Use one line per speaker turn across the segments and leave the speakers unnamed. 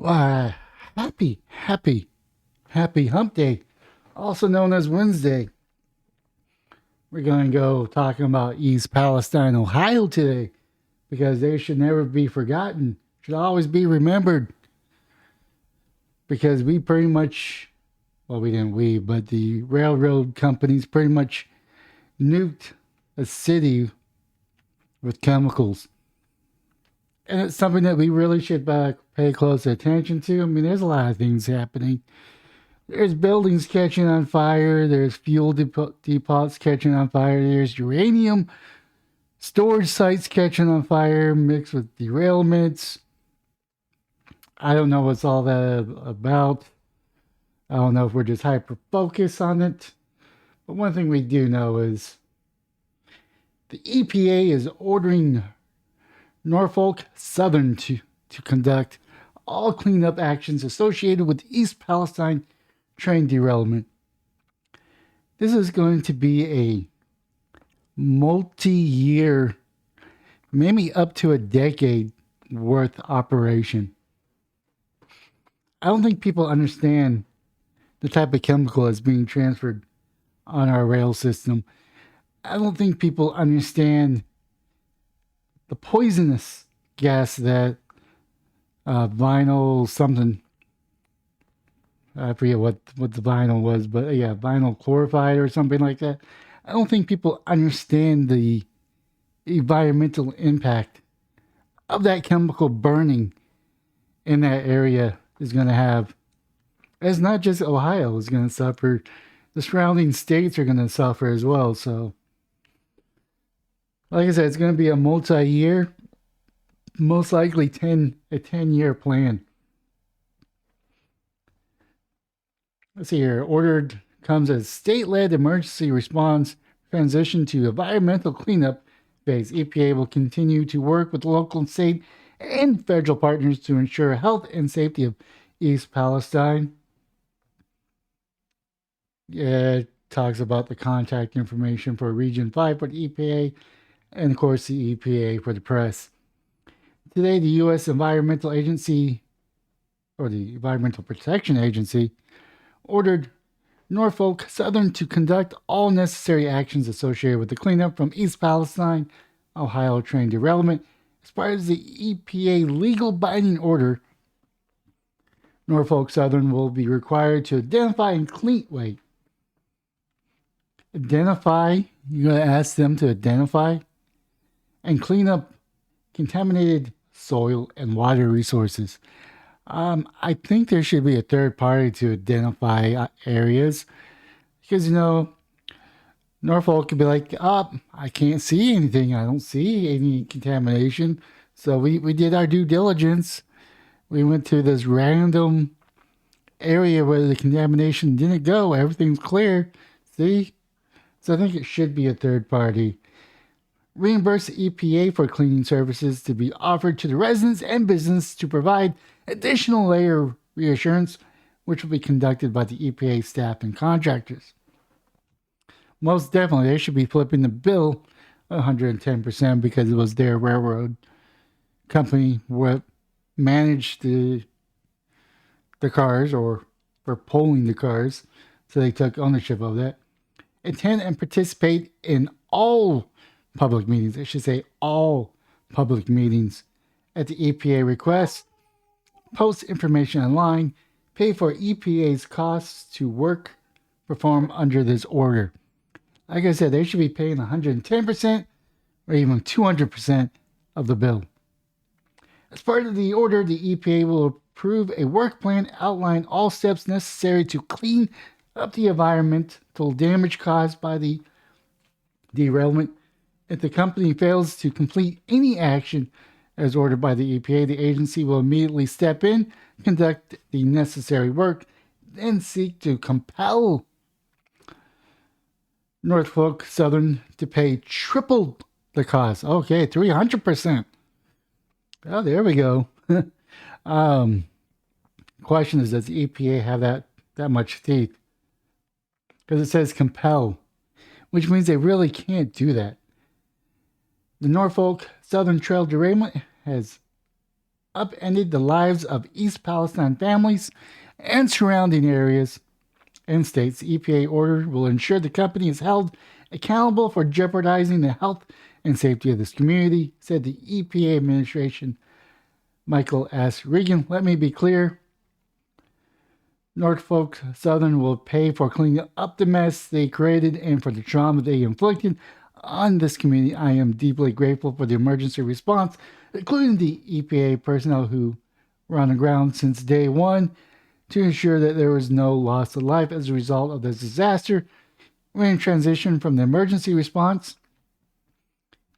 Why, happy hump day, also known as Wednesday. We're going to go talking about East Palestine, Ohio today because they should never be forgotten, should always be remembered because we pretty much, well, we didn't but the railroad companies pretty much nuked a city with chemicals. And it's something that we really should pay close attention to. I mean, there's a lot of things happening. There's buildings catching on fire. There's fuel depots catching on fire. There's uranium storage sites catching on fire mixed with derailments. I don't know what's all that about. I don't know if we're just hyper focused on it. But one thing we do know is the EPA is ordering Norfolk Southern to conduct all cleanup actions associated with East Palestine train derailment. This is going to be a multi-year, maybe up to a decade worth operation. I don't think people understand the type of chemical that's being transferred on our rail system. I don't think people understand the poisonous gas that vinyl something, I forget what the vinyl was, but yeah, vinyl chloride or something like that. I don't think people understand the environmental impact of that chemical burning in that area is going to have. It's not just Ohio is going to suffer. The surrounding states are going to suffer as well. So, like I said, it's going to be a multi-year, most likely a 10-year plan. Let's see here. Ordered comes as state-led emergency response transition to environmental cleanup phase. EPA will continue to work with local, state, and federal partners to ensure health and safety of East Palestine. Yeah, it talks about the contact information for Region 5 for the EPA and, of course, the EPA for the press. Today, the U.S. Environmental Agency, or the Environmental Protection Agency, ordered Norfolk Southern to conduct all necessary actions associated with the cleanup from East Palestine, Ohio train derailment. As part of the EPA legal binding order, Norfolk Southern will be required to identify and clean. Wait. Identify? You're going to ask them to identify and clean up contaminated soil and water resources. I think there should be a third party to identify areas because, Norfolk could be like, I can't see anything. I don't see any contamination. So we did our due diligence. We went to this random area where the contamination didn't go. Everything's clear. See? So I think it should be a third party. Reimburse the EPA for cleaning services to be offered to the residents and business to provide additional layer reassurance, which will be conducted by the EPA staff and contractors. Most definitely, they should be flipping the bill 110% because it was their railroad company what managed the cars or for pulling the cars, so they took ownership of that. Attend and participate in all public meetings. I should say all public meetings at the EPA request. Post information online. Pay for EPA's costs to work performed under this order. Like I said, they should be paying 110% or even 200% of the bill. As part of the order, the EPA will approve a work plan outline all steps necessary to clean up the environmental damage caused by the derailment. If the company fails to complete any action as ordered by the EPA, the agency will immediately step in, conduct the necessary work, then seek to compel Norfolk Southern to pay triple the cost. Okay, 300%. Oh, there we go. Question is, does the EPA have that much teeth? Because it says compel, which means they really can't do that. The Norfolk Southern Trail derailment has upended the lives of East Palestine families and surrounding areas and states. The EPA order will ensure the company is held accountable for jeopardizing the health and safety of this community, said the EPA administration. Michael S. Regan, let me be clear. Norfolk Southern will pay for cleaning up the mess they created and for the trauma they inflicted on this community. I am deeply grateful for the emergency response, including the EPA personnel who were on the ground since day one to ensure that there was no loss of life as a result of this disaster. We're in transition from the emergency response.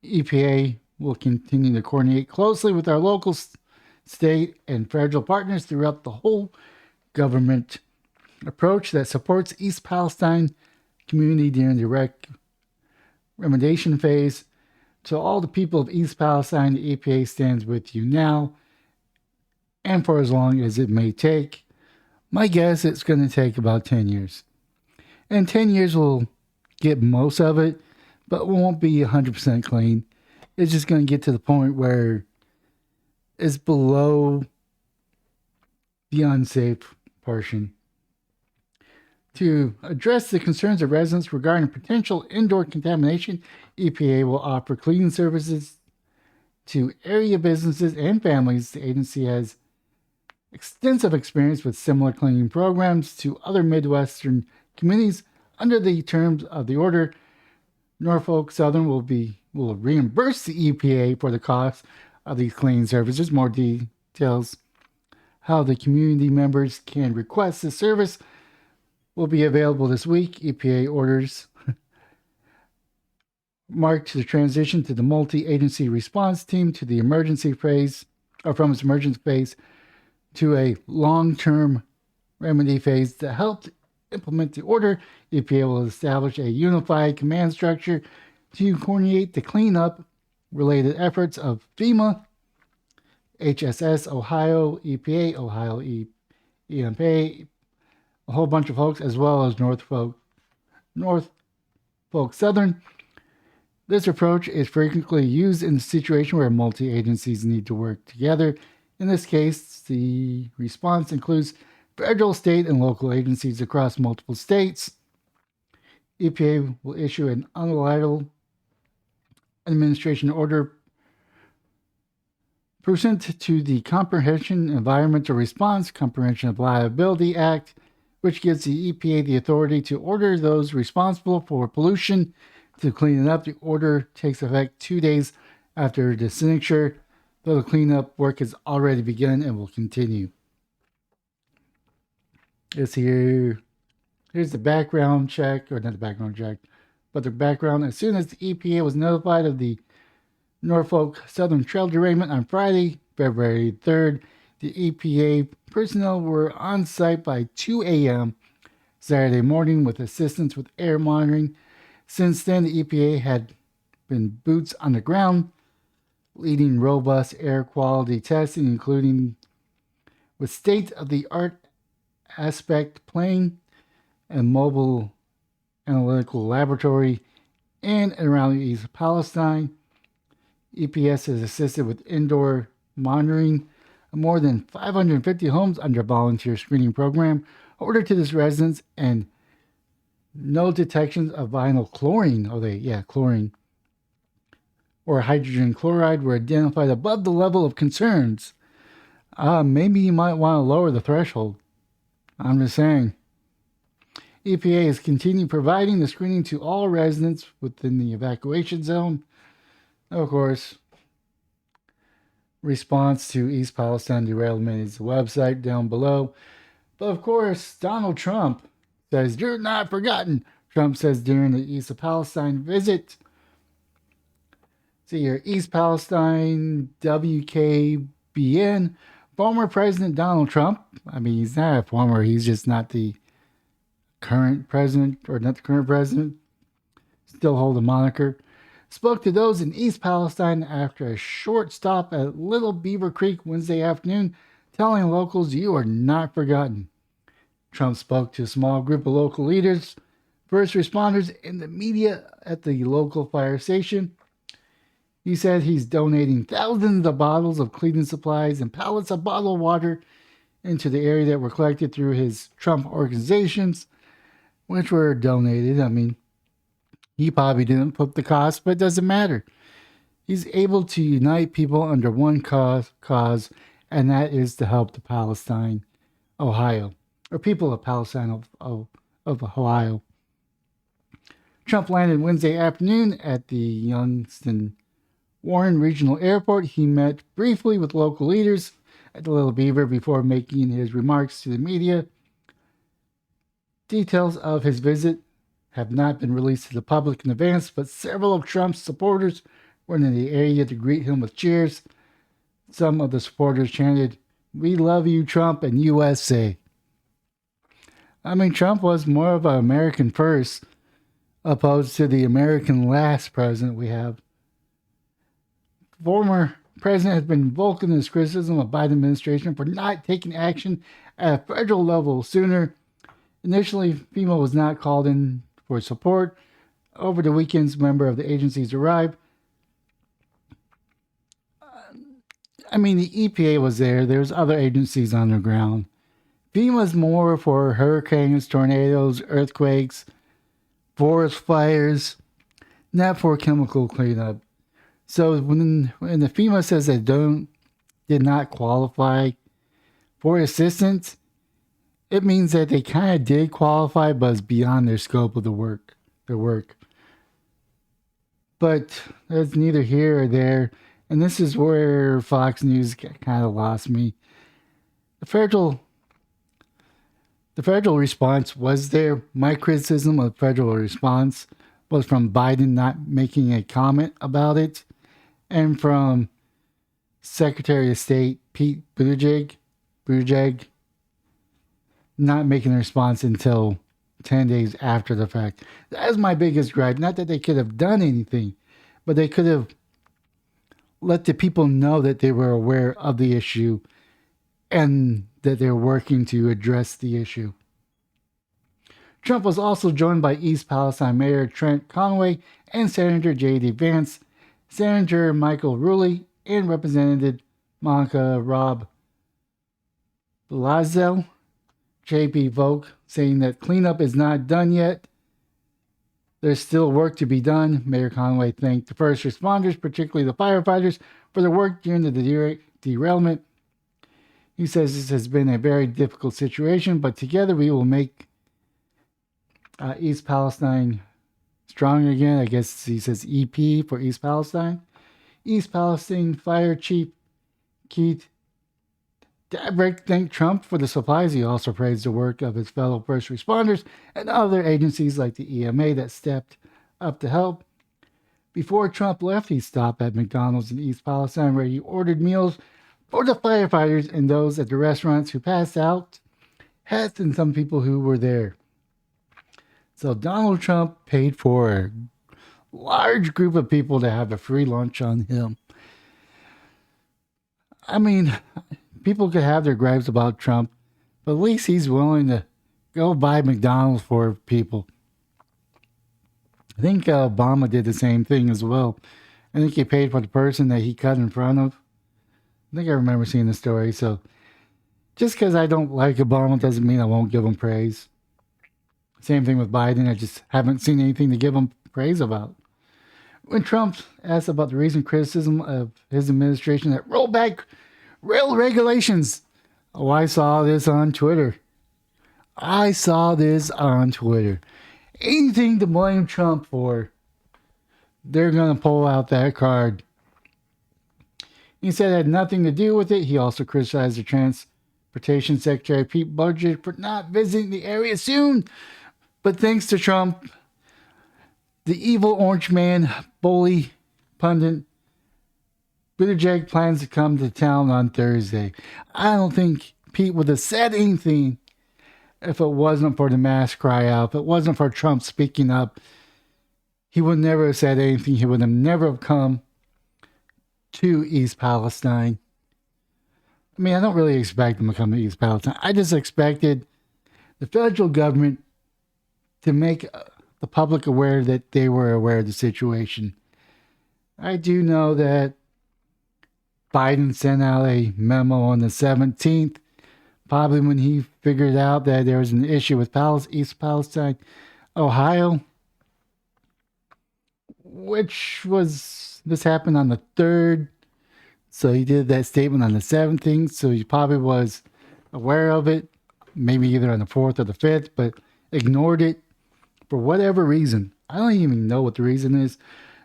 EPA will continue to coordinate closely with our local, state, and federal partners throughout the whole government approach that supports East Palestine community during the remediation phase. To all the people of East Palestine, the EPA stands with you now and for as long as it may take. My guess it's going to take about 10 years. And 10 years will get most of it, but it won't be 100% clean. It's just going to get to the point where it's below the unsafe portion. To address the concerns of residents regarding potential indoor contamination, EPA will offer cleaning services to area businesses and families. The agency has extensive experience with similar cleaning programs to other Midwestern communities. Under the terms of the order, Norfolk Southern will reimburse the EPA for the cost of these cleaning services. More details how the community members can request this service will be available this week. EPA orders marked the transition to the multi-agency response team to the emergency phase, or from its emergency phase to a long-term remedy phase that helped implement the order. EPA will establish a unified command structure to coordinate the cleanup related efforts of FEMA, HSS, Ohio, EPA, Ohio EMA, a whole bunch of folks, as well as Norfolk Southern. This approach is frequently used in a situation where multi-agencies need to work together. In this case, the response includes federal, state, and local agencies across multiple states. EPA will issue an unilateral administration order pursuant to the Comprehensive Environmental Response Comprehension of Liability Act, which gives the EPA the authority to order those responsible for pollution to clean it up. The order takes effect 2 days after the signature, though the cleanup work has already begun and will continue. Here's the background check, or not the background check, but the background. As soon as the EPA was notified of the Norfolk Southern trail derailment on Friday, February 3rd, the EPA personnel were on site by 2 a.m. Saturday morning with assistance with air monitoring. Since then, the EPA had been boots on the ground, leading robust air quality testing, including with state-of-the-art aspect plane and mobile analytical laboratory in and around East Palestine. EPS has assisted with indoor monitoring of more than 550 homes under a volunteer screening program ordered to this residence, and no detections of vinyl chlorine, chlorine, or hydrogen chloride were identified above the level of concerns. Maybe you might want to lower the threshold. I'm just saying. EPA has continued providing the screening to all residents within the evacuation zone. Of course, response to East Palestine derailment is the website down below. But of course, Donald Trump says, "You're not forgotten." Trump says during the East of Palestine visit. See here, East Palestine, WKBN. Former President Donald Trump, he's not a former, he's just not the current president, or not the current president, still hold a moniker, spoke to those in East Palestine after a short stop at Little Beaver Creek Wednesday afternoon, telling locals, "You are not forgotten." Trump spoke to a small group of local leaders, first responders, and the media at the local fire station. He said he's donating thousands of bottles of cleaning supplies and pallets of bottled water into the area that were collected through his Trump organizations, which were donated. I mean, he probably didn't put the cost, but it doesn't matter. He's able to unite people under one cause, and that is to help the Palestine, Ohio, or people of Palestine of Ohio. Trump landed Wednesday afternoon at the Youngstown Warren Regional Airport. He met briefly with local leaders at the Little Beaver before making his remarks to the media. Details of his visit have not been released to the public in advance, but several of Trump's supporters were in the area to greet him with cheers. Some of the supporters chanted, "We love you, Trump, and USA." I mean, Trump was more of an American first, opposed to the American last president we have. Former president has been vocal in his criticism of Biden administration for not taking action at a federal level sooner. Initially, FEMA was not called in for support. Over the weekends, member of the agencies arrived. I mean, the EPA was there. There's other agencies on the ground. FEMA's more for hurricanes, tornadoes, earthquakes, forest fires, not for chemical cleanup. So when the FEMA says they did not qualify for assistance, it means that they kind of did qualify, but it's beyond their scope of their work. But that's neither here or there, and this is where Fox News kind of lost me. The federal response was there. My criticism of the federal response was from Biden not making a comment about it, and from Secretary of State Pete Buttigieg not making a response until 10 days after the fact. That's my biggest gripe. Not that they could have done anything, but they could have let the people know that they were aware of the issue and that they're working to address the issue. Trump was also joined by East Palestine Mayor Trent Conway and Senator J.D. Vance, Senator Michael Rowley, and Representative Monica Robb Blazel. J.P. Volk saying that cleanup is not done yet. There's still work to be done. Mayor Conway thanked the first responders, particularly the firefighters, for their work during the derailment. He says this has been a very difficult situation, but together we will make East Palestine strong again. I guess he says EP for East Palestine. East Palestine Fire Chief Keith Dabrick thanked Trump for the supplies. He also praised the work of his fellow first responders and other agencies like the EMA that stepped up to help. Before Trump left, he stopped at McDonald's in East Palestine where he ordered meals for the firefighters and those at the restaurants who passed out, hats, and some people who were there. So Donald Trump paid for a large group of people to have a free lunch on him. I mean, people could have their gripes about Trump, but at least he's willing to go buy McDonald's for people. I think Obama did the same thing as well. I think he paid for the person that he cut in front of. I think I remember seeing the story. So just because I don't like Obama doesn't mean I won't give him praise. Same thing with Biden. I just haven't seen anything to give him praise about. When Trump asked about the recent criticism of his administration that rolled back rail regulations, I saw this on Twitter. Anything to blame Trump for, they're going to pull out that card. He said it had nothing to do with it. He also criticized the Transportation Secretary Pete Buttigieg for not visiting the area soon. But thanks to Trump, the evil orange man, bully, pundit, Buttigieg plans to come to town on Thursday. I don't think Pete would have said anything if it wasn't for the mass cry out. If it wasn't for Trump speaking up, he would never have said anything. He would have never have come to East Palestine. I mean, I don't really expect him to come to East Palestine. I just expected the federal government to make the public aware that they were aware of the situation. I do know that Biden sent out a memo on the 17th, probably when he figured out that there was an issue with East Palestine, Ohio, which was this happened on the 3rd. So he did that statement on the 17th. So he probably was aware of it, maybe either on the 4th or the 5th, but ignored it for whatever reason. I don't even know what the reason is,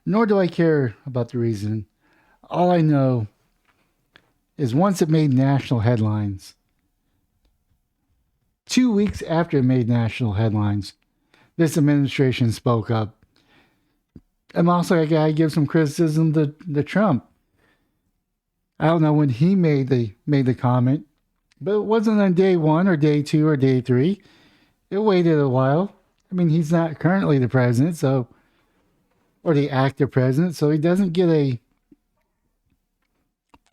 nor do I care about the reason. All I know is once it made national headlines, 2 weeks after it made national headlines, this administration spoke up. I'm also I gotta give some criticism to Trump. I don't know when he made the comment, but it wasn't on day one or day two or day three. It waited a while. I mean, he's not currently the president, so or the active president, so he doesn't get a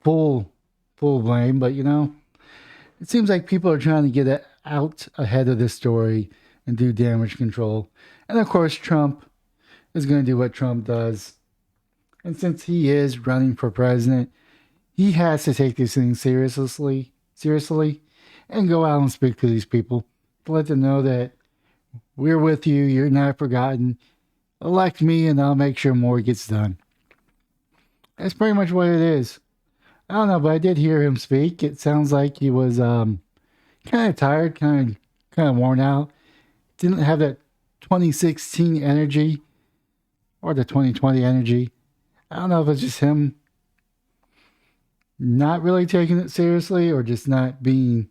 full full blame. But it seems like people are trying to get it out ahead of this story and do damage control. And of course, Trump is going to do what Trump does. And since he is running for president, he has to take these things seriously, and go out and speak to these people to let them know that we're with you. You're not forgotten. Elect me, and I'll make sure more gets done. That's pretty much what it is. I don't know, but I did hear him speak. It sounds like he was kind of tired, kind of worn out. Didn't have that 2016 energy or the 2020 energy. I don't know if it's just him not really taking it seriously or just not being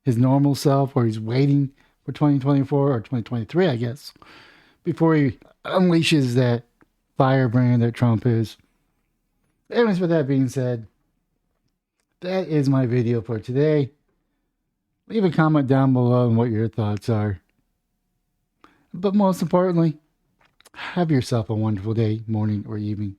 his normal self, or he's waiting for 2024 or 2023, I guess, before he unleashes that firebrand that Trump is. Anyways, with that being said, that is my video for today. Leave a comment down below on what your thoughts are. But most importantly, have yourself a wonderful day, morning, or evening.